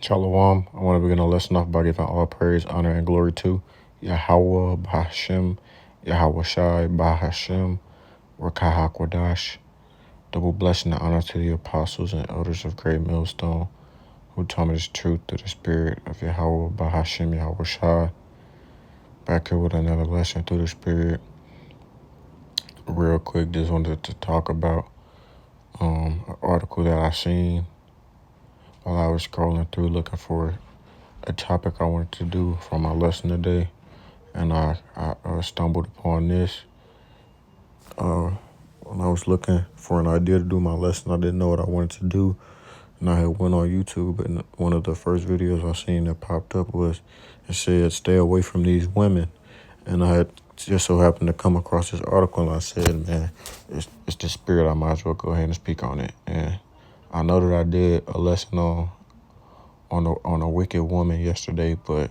Shalom. I want to begin a lesson off by giving all praise, honor, and glory to Yahweh Bahashem, Yahweh Shai Bahashem, Rakaha Kwadash. Double blessing and honor to the apostles and elders of Great Millstone who taught me this truth through the spirit of Yahweh Bahashem, Yahweh Shai. Back here with another lesson through the spirit. Real quick, just wanted to talk about an article that I seen while I was scrolling through looking for a topic I wanted to do for my lesson today, and I stumbled upon this. When I was looking for an idea to do my lesson, I didn't know what I wanted to do, and I had went on YouTube, and one of the first videos I seen that popped up it said, "Stay away from these women," and I had just so happened to come across this article, and I said, "Man, it's the spirit. I might as well go ahead and speak on it." And I know that I did a lesson on a wicked woman yesterday, but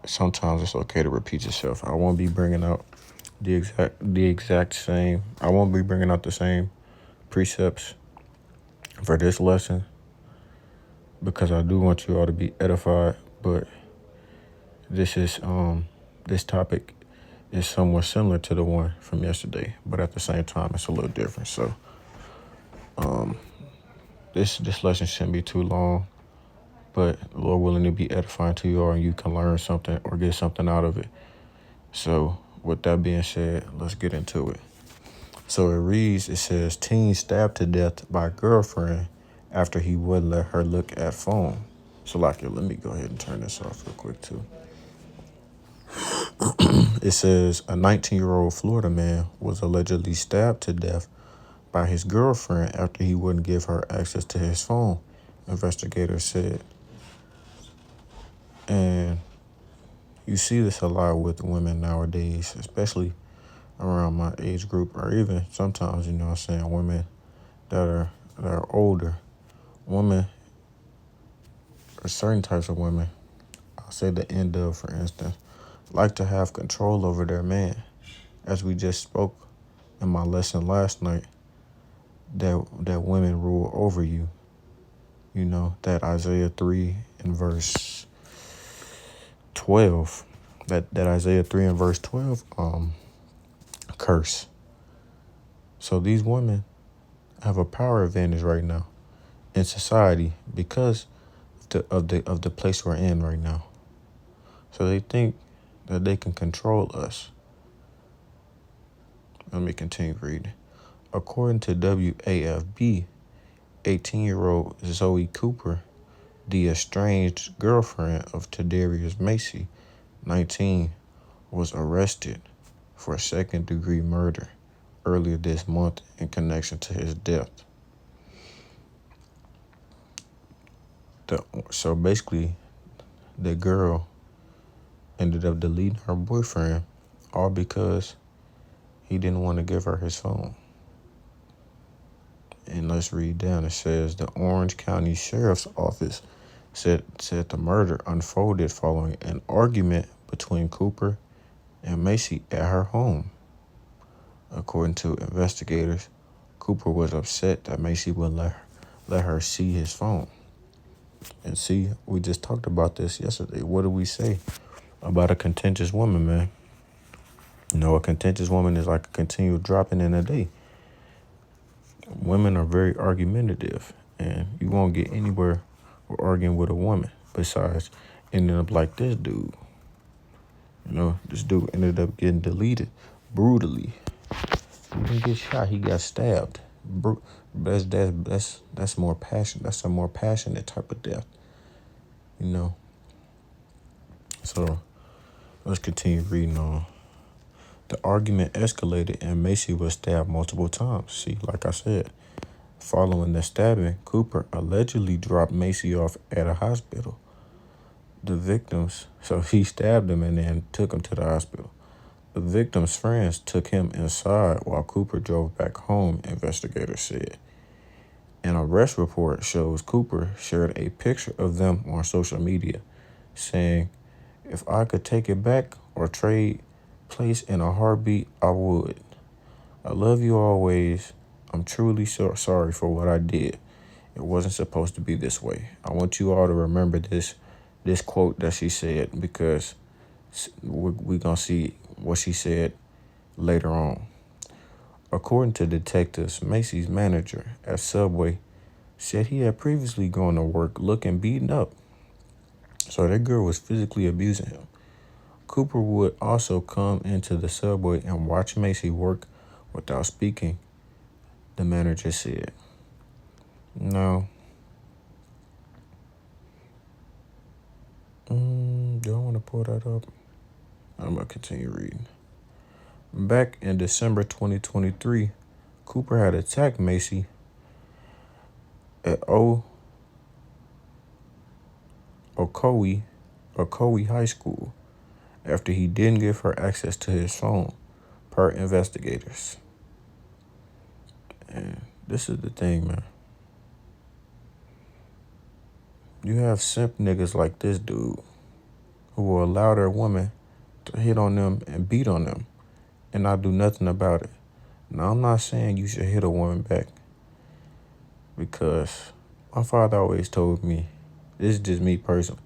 sometimes it's okay to repeat yourself. I won't be bringing out the exact same. I won't be bringing out the same precepts for this lesson because I do want you all to be edified. But this topic is somewhat similar to the one from yesterday, but at the same time, it's a little different. So, this lesson shouldn't be too long, but Lord willing to be edifying to you all, and you can learn something or get something out of it. So, with that being said, let's get into it. So it says, teen stabbed to death by girlfriend after he wouldn't let her look at phone. So let me go ahead and turn this off real quick too. It says a 19-year-old Florida man was allegedly stabbed to death by his girlfriend after he wouldn't give her access to his phone, investigators said. And you see this a lot with women nowadays, especially around my age group, or even sometimes, women that are older. Women, or certain types of women, I'll say the end of, for instance, like to have control over their man. As we just spoke in my lesson last night, that women rule over you. You know, that Isaiah 3 and verse 12, that Isaiah 3 and verse 12 curse. So these women have a power advantage right now in society because of the place we're in right now. So they think that they can control us. Let me continue reading. According to WAFB, 18-year-old Zoe Cooper, the estranged girlfriend of Tadarius Macy, 19, was arrested for second-degree murder earlier this month in connection to his death. So basically, the girl ended up deleting her boyfriend all because he didn't want to give her his phone. And let's read down. It says the Orange County Sheriff's Office said the murder unfolded following an argument between Cooper and Macy at her home. According to investigators, Cooper was upset that Macy wouldn't let her see his phone. And see, we just talked about this yesterday. What do we say about a contentious woman, man? You know, a contentious woman is like a continual dropping in a day. Women are very argumentative, and you won't get anywhere with arguing with a woman besides ending up like this dude. You know, this dude ended up getting deleted brutally. He didn't get shot, he got stabbed. That's more passion. That's a more passionate type of death. You know. So let's continue reading on. The argument escalated and Macy was stabbed multiple times. See, like I said, following the stabbing, Cooper allegedly dropped Macy off at a hospital. So he stabbed him and then took him to the hospital. The victim's friends took him inside while Cooper drove back home, investigators said. An arrest report shows Cooper shared a picture of them on social media, saying, "If I could take it back or trade place in a heartbeat, I would. I love you always. I'm truly so sorry for what I did. It wasn't supposed to be this way. I want you all to remember this quote that she said, because we're going to see what she said later on. According to detectives, Macy's manager at Subway said he had previously gone to work looking beaten up. So that girl was physically abusing him. Cooper would also come into the Subway and watch Macy work without speaking, the manager said. Now, do I want to pull that up? I'm going to continue reading. Back in December 2023, Cooper had attacked Macy at Ocoee High School after he didn't give her access to his phone, per investigators. And this is the thing, man. You have simp niggas like this dude who will allow their woman to hit on them and beat on them and not do nothing about it. Now, I'm not saying you should hit a woman back, because my father always told me, this is just me personally,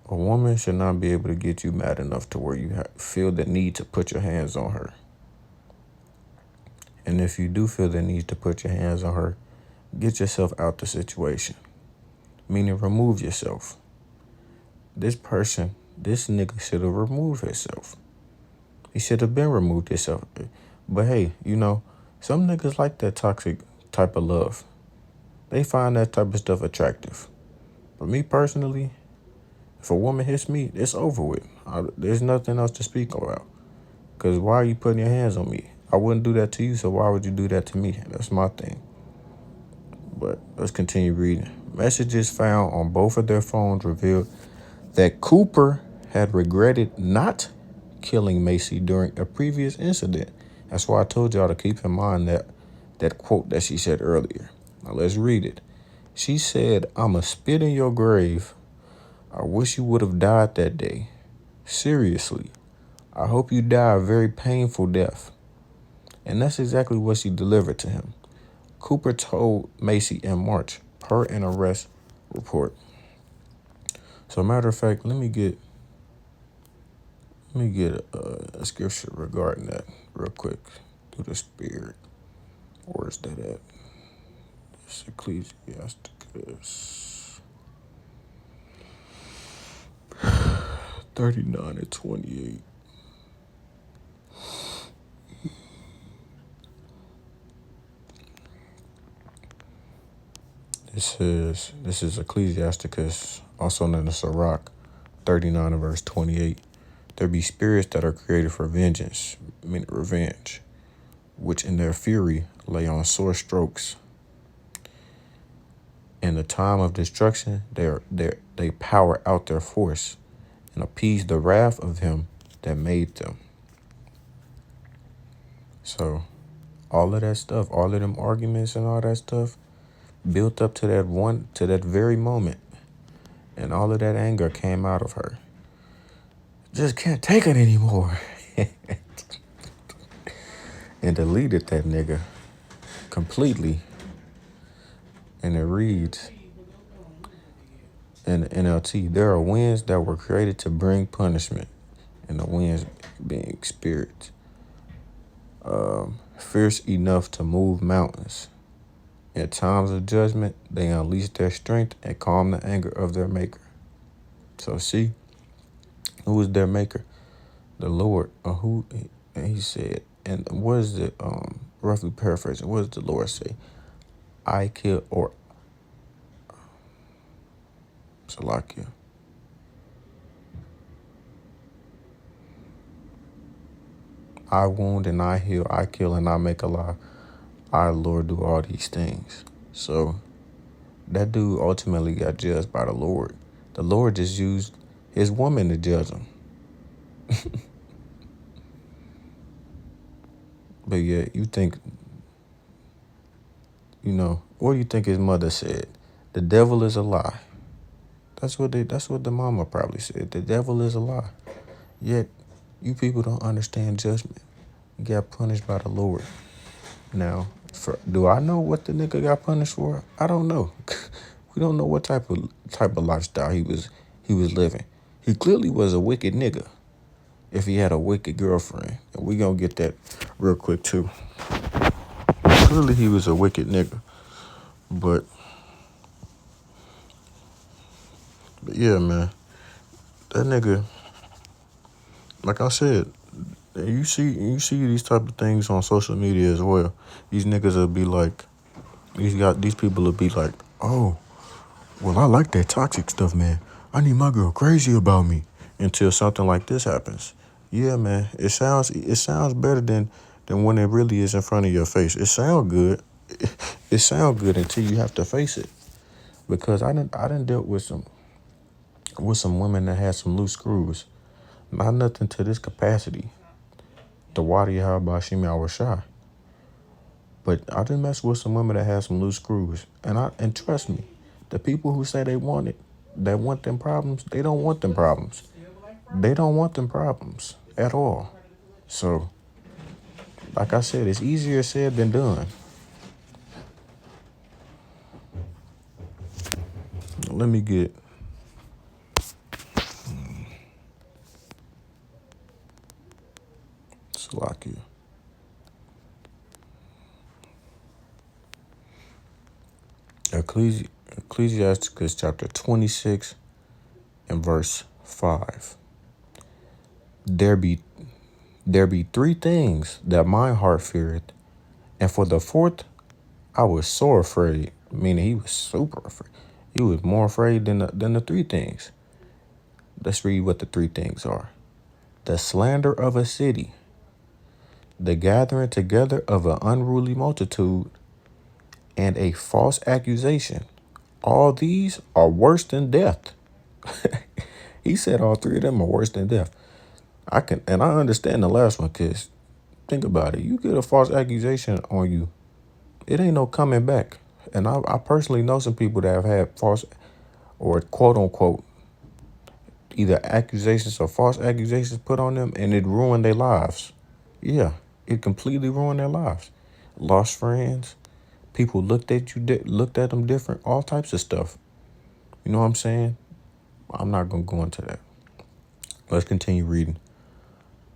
a woman should not be able to get you mad enough to where you feel the need to put your hands on her. And if you do feel the need to put your hands on her, get yourself out the situation. Meaning, remove yourself. This nigga should have removed himself. He should have been removed himself. But hey, some niggas like that toxic type of love. They find that type of stuff attractive. But me personally, if a woman hits me, it's over with. There's nothing else to speak about. Because why are you putting your hands on me? I wouldn't do that to you, so why would you do that to me? That's my thing. But let's continue reading. Messages found on both of their phones revealed that Cooper had regretted not killing Macy during a previous incident. That's why I told y'all to keep in mind that quote that she said earlier. Now let's read it. She said, "I'ma spit in your grave. I wish you would have died that day. Seriously, I hope you die a very painful death." And that's exactly what she delivered to him. Cooper told Macy in March, per an arrest report. So, matter of fact, let me get a scripture regarding that real quick through the Spirit. Where is that at? It's Ecclesiasticus 39:28. This is Ecclesiasticus, also known as Sirach, 39 and verse 28. There be spirits that are created for vengeance, meaning revenge, which in their fury lay on sore strokes. In the time of destruction, they power out their force and appease the wrath of him that made them. So, all of that stuff, all of them arguments and all that stuff, built up to that very moment, and all of that anger came out of her. Just can't take it anymore. And deleted that nigga completely. And it reads in the NLT, there are winds that were created to bring punishment, and the winds being spirits, fierce enough to move mountains. In times of judgment, they unleash their strength and calm the anger of their maker. So see, who is their maker? The Lord. And he said, and what is it, roughly paraphrasing, what does the Lord say? I kill, or Salakia. I wound and I heal, I kill and I make alive. I, Lord, do all these things. So that dude ultimately got judged by the Lord. The Lord just used his woman to judge him. But yeah, you think, what do you think his mother said? The devil is a lie. That's what the mama probably said. The devil is a lie. Yet, you people don't understand judgment. You got punished by the Lord. Now, Do I know what the nigga got punished for? I don't know. We don't know what type of lifestyle he was living. He clearly was a wicked nigga if he had a wicked girlfriend. And we gonna get that real quick too. Clearly he was a wicked nigga. But yeah, man. That nigga, like I said, you see these type of things on social media as well. These niggas will be like, these people will be like, oh, well, I like that toxic stuff, man. I need my girl crazy about me until something like this happens. Yeah, man. It sounds better than when it really is in front of your face. It sounds good. It sounds good until you have to face it. Because I done dealt with some women that had some loose screws. Not nothing to this capacity. The Wadi Habashimi, I was shy. But I didn't mess with some women that had some loose screws. And trust me, the people who say that want them problems, they don't want them problems. They don't want them problems at all. So, like I said, it's easier said than done. Let me get Slovakia. Ecclesiasticus chapter 26 and verse 5. There be three things that my heart feared, and for the fourth I was sore afraid. Meaning he was super afraid. He was more afraid than the three things. Let's read what the three things are. The slander of a city, the gathering together of an unruly multitude, and a false accusation. All these are worse than death. He said all three of them are worse than death. I understand the last one, because think about it. You get a false accusation on you, it ain't no coming back. And I personally know some people that have had false or quote unquote either accusations or false accusations put on them, and it ruined their lives. Yeah, it completely ruined their lives. Lost friends, people looked at them different, all types of stuff. You know what I'm saying? I'm not gonna go into that. Let's continue reading.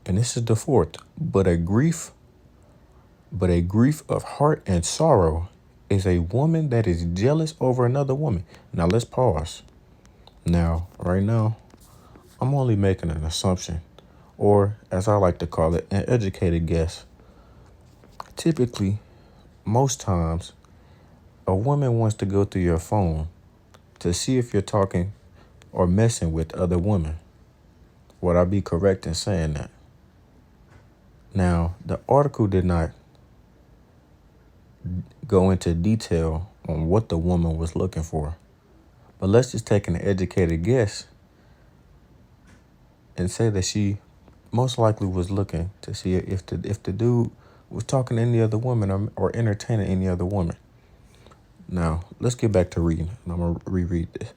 And this is the fourth. But a grief of heart and sorrow is a woman that is jealous over another woman. Now let's pause. Now, right now, I'm only making an assumption, or as I like to call it, an educated guess. Typically, most times, a woman wants to go through your phone to see if you're talking or messing with other women. Would I be correct in saying that? Now, the article did not go into detail on what the woman was looking for, but let's just take an educated guess and say that she most likely was looking to see if the dude was talking to any other woman or entertaining any other woman. Now, let's get back to reading. I'm going to reread this.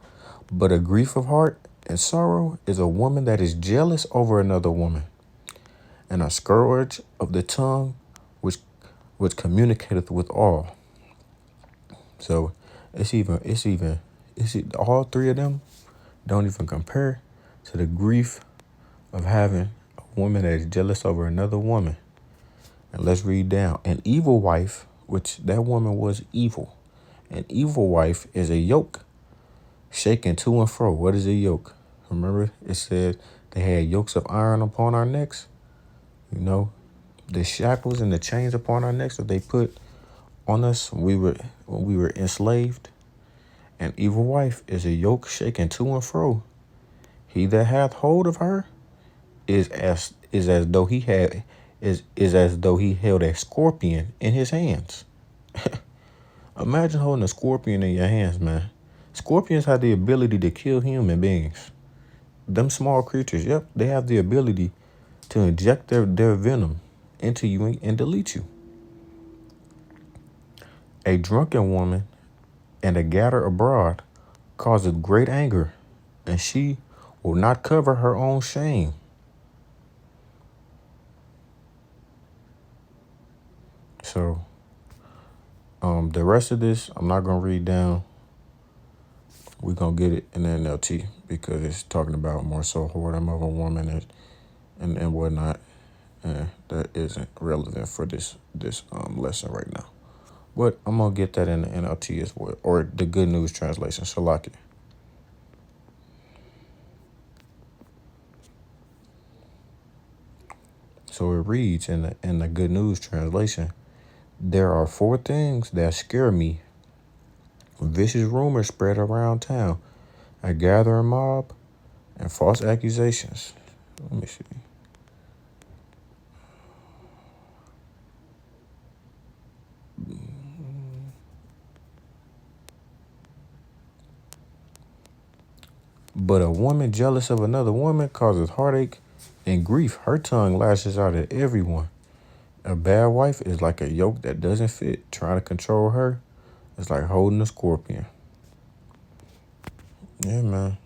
But a grief of heart and sorrow is a woman that is jealous over another woman, and a scourge of the tongue which communicateth with all. So all three of them don't even compare to the grief of having a woman that is jealous over another woman. And let's read down. An evil wife, which that woman was evil. An evil wife is a yoke shaken to and fro. What is a yoke? Remember, it said they had yokes of iron upon our necks. You know, the shackles and the chains upon our necks that they put on us when we were enslaved. An evil wife is a yoke shaken to and fro. He that hath hold of her is as though he held a scorpion in his hands. Imagine holding a scorpion in your hands, man. Scorpions have the ability to kill human beings. Them small creatures, yep, they have the ability to inject their venom into you and delete you. A drunken woman and a gatter abroad causes great anger, and she will not cover her own shame. So The rest of this, I'm not gonna read down. We're gonna get it in the NLT because it's talking about more so whoredom of a woman and whatnot. And that isn't relevant for this lesson right now. But I'm gonna get that in the NLT as well, or the Good News translation. Salaki. So it reads in the Good News translation, there are 4 things that scare me. Vicious rumors spread around town, a gathering mob, and false accusations. Let me see. But a woman jealous of another woman causes heartache and grief. Her tongue lashes out at everyone. A bad wife is like a yoke that doesn't fit. Trying to control her is like holding a scorpion. Yeah, man.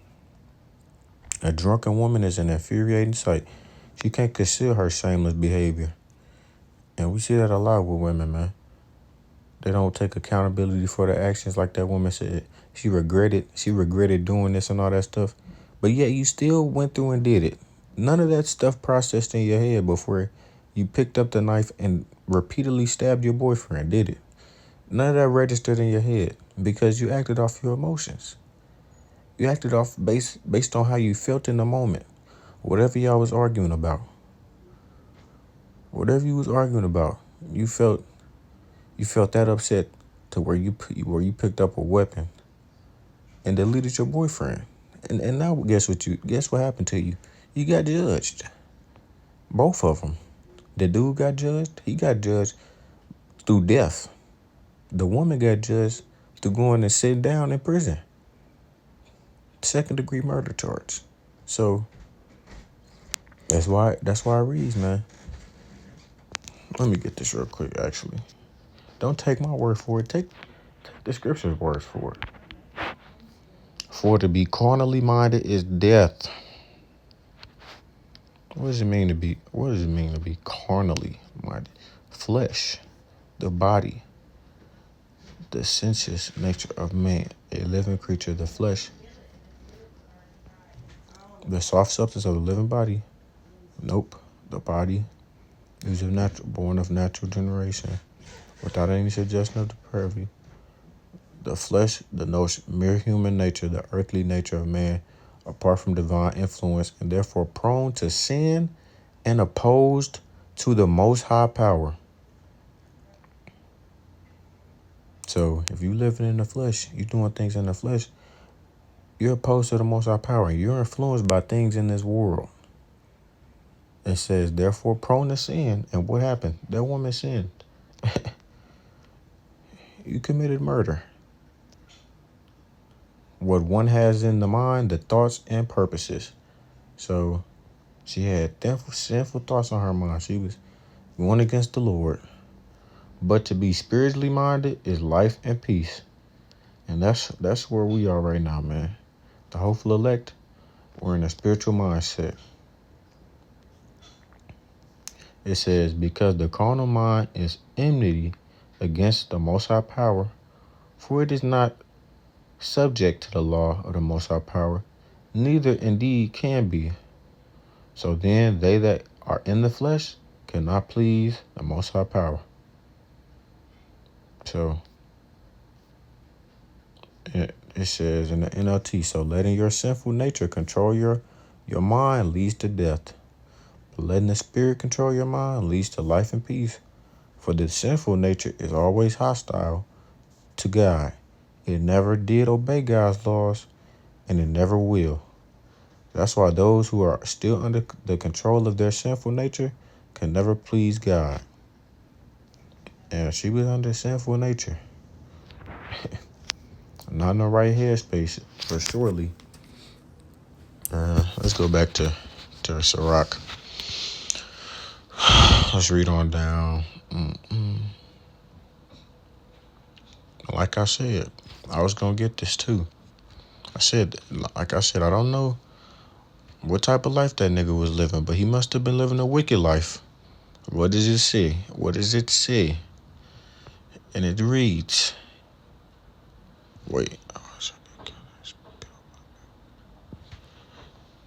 A drunken woman is an infuriating sight. She can't conceal her shameless behavior. And we see that a lot with women, man. They don't take accountability for their actions, like that woman said. She regretted doing this and all that stuff. But yet you still went through and did it. None of that stuff processed in your head before you picked up the knife and repeatedly stabbed your boyfriend, did it? None of that registered in your head because you acted off your emotions. You acted off based on how you felt in the moment. Whatever y'all was arguing about. Whatever you was arguing about, you felt that upset to where you picked up a weapon and deleted your boyfriend. And now guess what happened to you? You got judged. Both of them. The dude got judged. He got judged through death. The woman got judged through going and sitting down in prison. 2nd-degree murder charge. So that's why it reads, man. Let me get this real quick, actually. Don't take my word for it. Take the scripture's words for it. For to be carnally minded is death. What does it mean to be carnally minded? Flesh, the body, the sensuous nature of man, a living creature, the flesh, the soft substance of a living body. Nope. The body is born of natural generation, without any suggestion of depravity. The flesh, the mere human nature, the earthly nature of man, apart from divine influence, and therefore prone to sin and opposed to the Most High power. So if you living in the flesh, you doing things in the flesh, you're opposed to the Most High power. You're influenced by things in this world. It says, therefore prone to sin. And what happened? That woman sinned. You committed murder. What one has in the mind, the thoughts and purposes. So she had sinful thoughts on her mind. She was going against the Lord. But to be spiritually minded is life and peace. And that's where we are right now, man. The hopeful elect, we're in a spiritual mindset. It says, because the carnal mind is enmity against the Most High power, for it is not subject to the law of the Most High power, neither indeed can be. So then they that are in the flesh cannot please the Most High power. So it says in the NLT, so letting your sinful nature control your mind leads to death. But letting the spirit control your mind leads to life and peace. For the sinful nature is always hostile to God. It never did obey God's laws, and it never will. That's why those who are still under the control of their sinful nature can never please God. And she was under sinful nature. Not in the right headspace, for surely. Let's go back to Sirach. Let's read on down. Like I said, I was going to get this too. I don't know what type of life that nigga was living, but he must have been living a wicked life. What does it say? What does it say? And it reads, wait,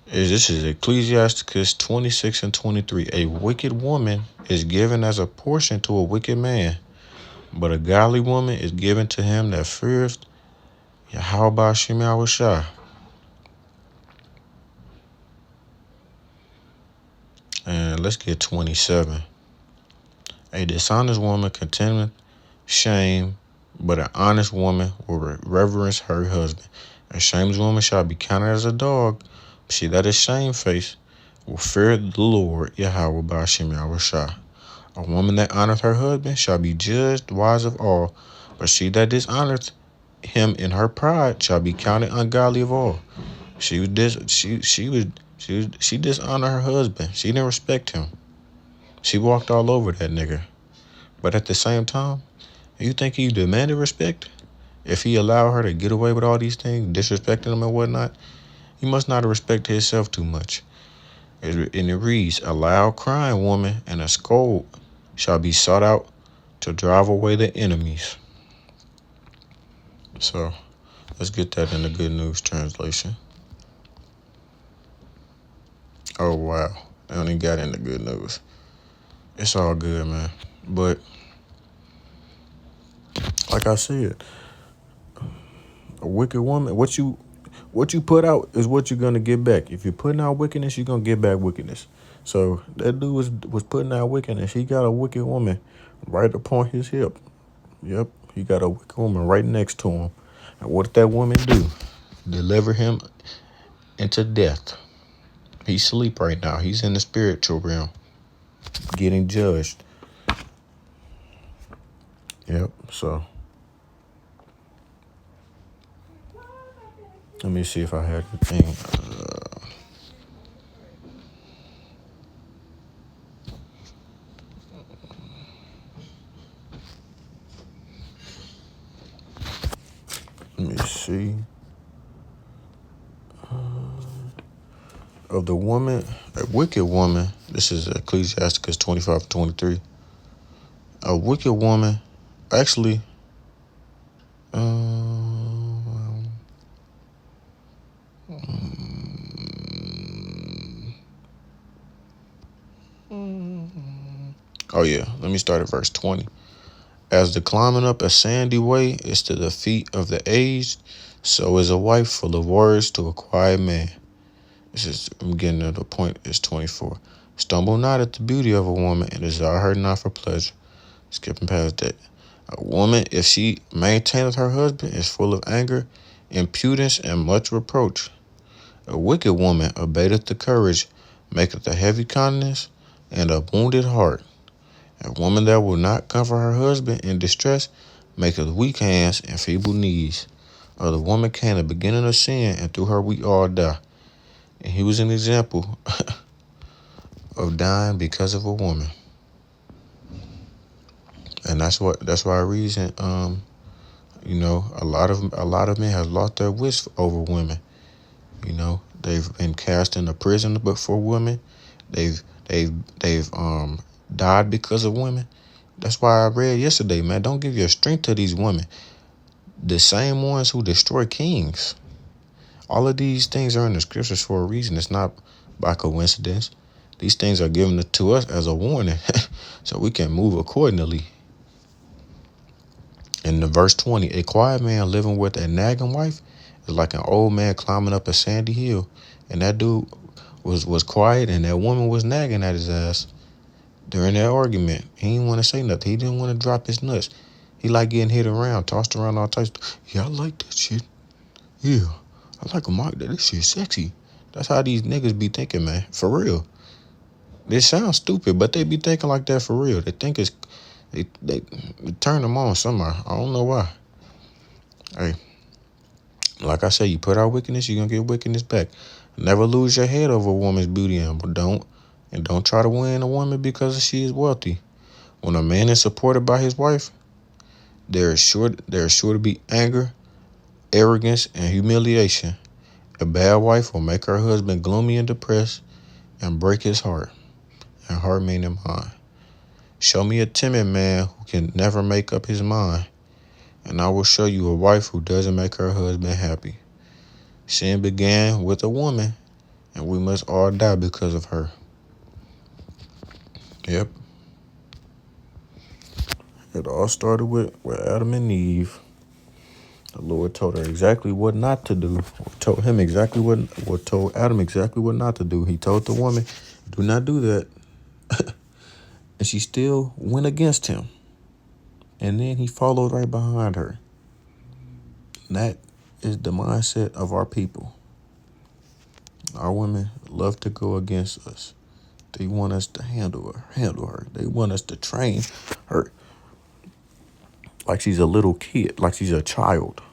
this is Ecclesiasticus 26 and 23. A wicked woman is given as a portion to a wicked man, but a godly woman is given to him that feareth Yahweh Hashem Yahushua. And let's get 27. A dishonest woman contemneth shame, but an honest woman will reverence her husband. A shameless woman shall be counted as a dog. She that is shamefaced will fear the Lord Yahweh by Hashem Yahushua. A woman that honoreth her husband shall be judged wise of all, but she that dishonoreth him in her pride shall be counted ungodly of all. She dishonored her husband. She didn't respect him. She walked all over that nigga. But at the same time, you think he demanded respect? If he allowed her to get away with all these things, disrespecting him and whatnot, he must not have respected himself too much. And it reads, a loud crying woman and a scold shall be sought out to drive away the enemies. So let's get that in the Good News Translation. Oh, wow. They only got in the Good News. It's all good, man. But like I said, a wicked woman, what you put out is what you're gonna get back. If you're putting out wickedness, you're gonna get back wickedness. So that dude was putting out wickedness. He got a wicked woman right upon his hip. Yep, he got a wicked woman right next to him. And what did that woman do? Deliver him into death. He's asleep right now. He's in the spiritual realm, getting judged. Yep. So let me see if I had the thing. Let me see. Of the woman, a wicked woman. This is Ecclesiasticus 25:23. A wicked woman, actually, oh yeah, let me start at verse 20. As the climbing up a sandy way is to the feet of the aged, so is a wife full of words to a quiet man. I'm getting to the point, it's 24. Stumble not at the beauty of a woman and desire her not for pleasure. Skipping past that. A woman, if she maintaineth her husband, is full of anger, impudence, and much reproach. A wicked woman abateth the courage, maketh a heavy countenance, and a wounded heart. A woman that will not comfort her husband in distress, maketh weak hands and feeble knees. The woman came the beginning of sin, and through her we all die. And he was an example of dying because of a woman. And that's why a reason, a lot of men have lost their wits over women. They've been cast into prison but for women. They've died because of women. That's why I read yesterday, man, don't give your strength to these women. The same ones who destroy kings. All of these things are in the scriptures for a reason. It's not by coincidence. These things are given to us as a warning so we can move accordingly. In the verse 20, a quiet man living with a nagging wife is like an old man climbing up a sandy hill. And that dude was quiet, and that woman was nagging at his ass during that argument. He didn't want to say nothing. He didn't want to drop his nuts. He like getting hit around, tossed around all types. Yeah, I like that shit. Yeah, I like a this shit sexy. That's how these niggas be thinking, man. For real. This sounds stupid, but they be thinking like that for real. They think it's they turn them on somehow. I don't know why. Hey, like I said, you put out wickedness, you're gonna get wickedness back. Never lose your head over a woman's beauty, but don't try to win a woman because she is wealthy. When a man is supported by his wife, there is sure to be anger, arrogance, and humiliation. A bad wife will make her husband gloomy and depressed and break his heart. And heart meaning mind. Show me a timid man who can never make up his mind, and I will show you a wife who doesn't make her husband happy. Sin began with a woman, and we must all die because of her. Yep. It all started with Adam and Eve. The Lord told her exactly what not to do. Told him exactly told Adam exactly what not to do. He told the woman, do not do that. And she still went against him. And then he followed right behind her. And that is the mindset of our people. Our women love to go against us. They want us to handle her. They want us to train her like she's a little kid, like she's a child.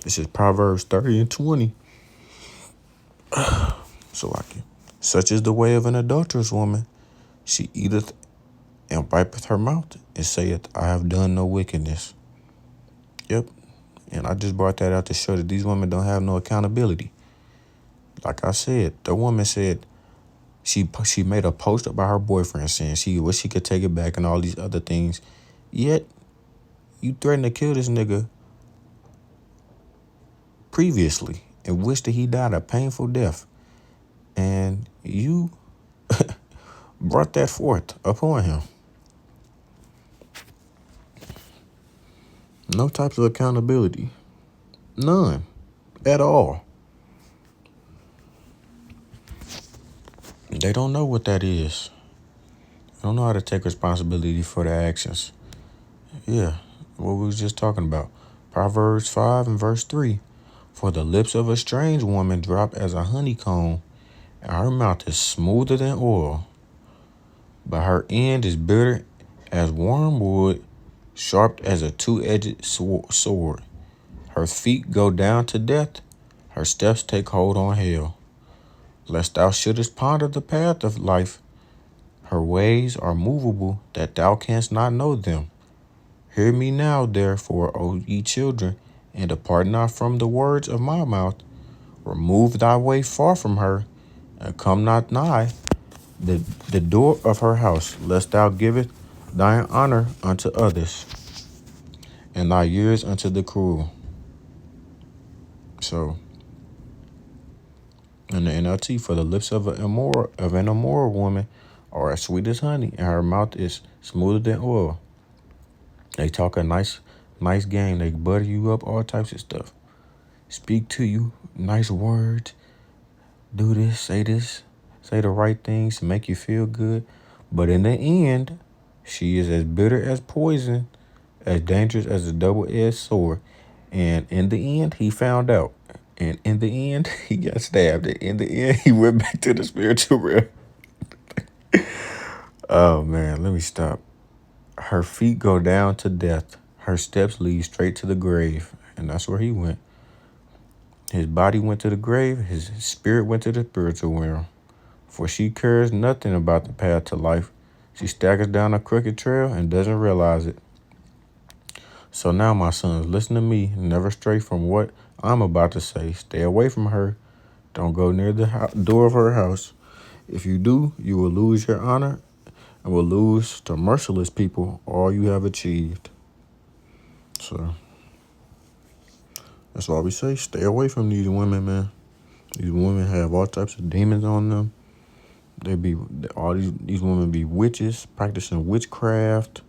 This is Proverbs 30 and 20. So like it. Such is the way of an adulterous woman. She eateth and wipeth her mouth and saith, I have done no wickedness. Yep. And I just brought that out to show that these women don't have no accountability. Like I said, the woman said she made a post about her boyfriend saying she wish she could take it back and all these other things. Yet you threatened to kill this nigga previously and wished that he died a painful death. And you brought that forth upon him. No types of accountability. None. At all. They don't know what that is. They don't know how to take responsibility for their actions. Yeah, what we was just talking about. Proverbs 5 and verse 3. For the lips of a strange woman drop as a honeycomb, and her mouth is smoother than oil. But her end is bitter as wormwood, sharp as a two-edged sword. Her feet go down to death, her steps take hold on hell. Lest thou shouldest ponder the path of life, her ways are movable, that thou canst not know them. Hear me now, therefore, O ye children, and depart not from the words of my mouth. Remove thy way far from her, and come not nigh the door of her house, lest thou giveth thine honor unto others, and thy years unto the cruel. So, in the NLT, for the lips of an immoral woman are as sweet as honey, and her mouth is smoother than oil. They talk a nice game. They butter you up, all types of stuff. Speak to you, nice words. Do this, say the right things to make you feel good. But in the end, she is as bitter as poison, as dangerous as a double-edged sword. And in the end, he found out. And in the end, he got stabbed. And in the end, he went back to the spiritual realm. Oh, man, let me stop. Her feet go down to death. Her steps lead straight to the grave. And that's where he went. His body went to the grave. His spirit went to the spiritual realm. For she cares nothing about the path to life. She staggers down a crooked trail and doesn't realize it. So now, my sons, listen to me. Never stray from what I'm about to say. Stay away from her. Don't go near the door of her house. If you do, you will lose your honor and will lose to merciless people all you have achieved. So that's why we say stay away from these women, man. These women have all types of demons on them. All these women be witches, practicing witchcraft,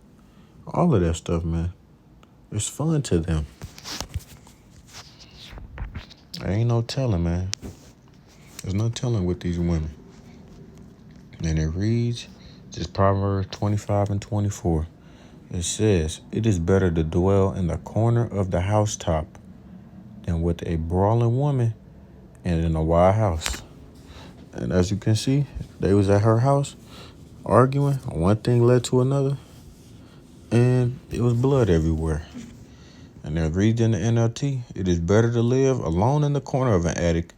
all of that stuff, man. It's fun to them. There ain't no telling, man. There's no telling with these women. And it reads, just Proverbs 25 and 24. It says, it is better to dwell in the corner of the housetop than with a brawling woman and in a wild house. And as you can see, they was at her house arguing. One thing led to another. And it was blood everywhere. And it reads in the NLT, it is better to live alone in the corner of an attic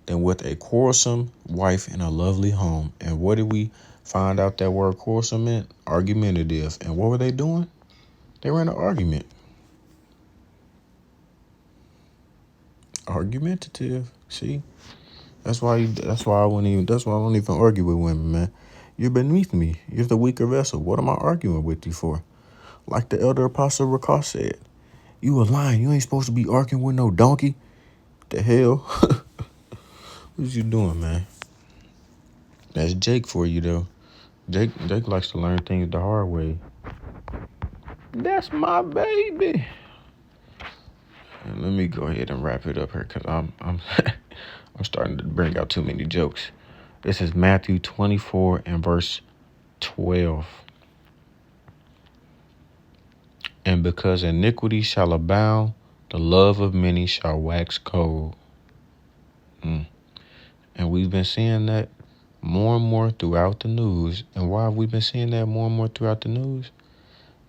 than with a quarrelsome wife in a lovely home. And what did we find out that word quarrelsome meant? Argumentative. And what were they doing? They were in an argument. Argumentative. See? That's why I don't even argue with women, man. You're beneath me. You're the weaker vessel. What am I arguing with you for? Like the elder apostle Rakas said, you a lion. You ain't supposed to be arguing with no donkey. The hell? What you doing, man? That's Jake for you, though. Jake likes to learn things the hard way. That's my baby. And let me go ahead and wrap it up here, because I'm I'm starting to bring out too many jokes. This is Matthew 24 and verse 12. And because iniquity shall abound, the love of many shall wax cold. And we've been seeing that more and more throughout the news. And why have we been seeing that more and more throughout the news?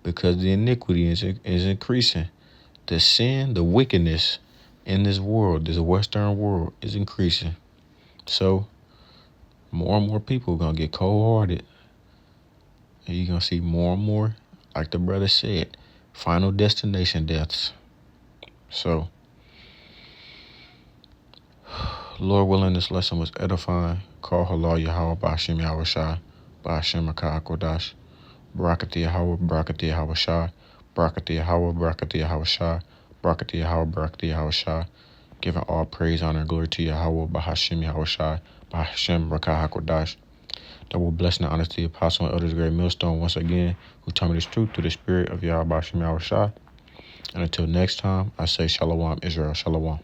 Because the iniquity is increasing. The sin, the wickedness in this world, this Western world, is increasing. So more and more people are going to get cold-hearted. And you're going to see more and more, like the brother said, final destination deaths. So, Lord willing, this lesson was edifying. Call halal Yahweh, Ba'ashem Yahweh Shai, Ba'ashem Akah Kodash, Barakati Yahweh, Barakati Yahweh Shai, Barakati Yahweh, Barakati Yahweh Shai, Barakati Yahweh, Barakati Yahweh Shai. Giving all praise, honor, and glory to Yahweh, Ba'ashem Yahweh Shai, Ba'ashem Rakah HaKodash. That will bless and honor to the apostle and elders, great millstone, once again, who taught me this truth through the spirit of Yahweh, Ba'ashem Yahweh Shai. And until next time, I say Shalom, Israel, Shalom.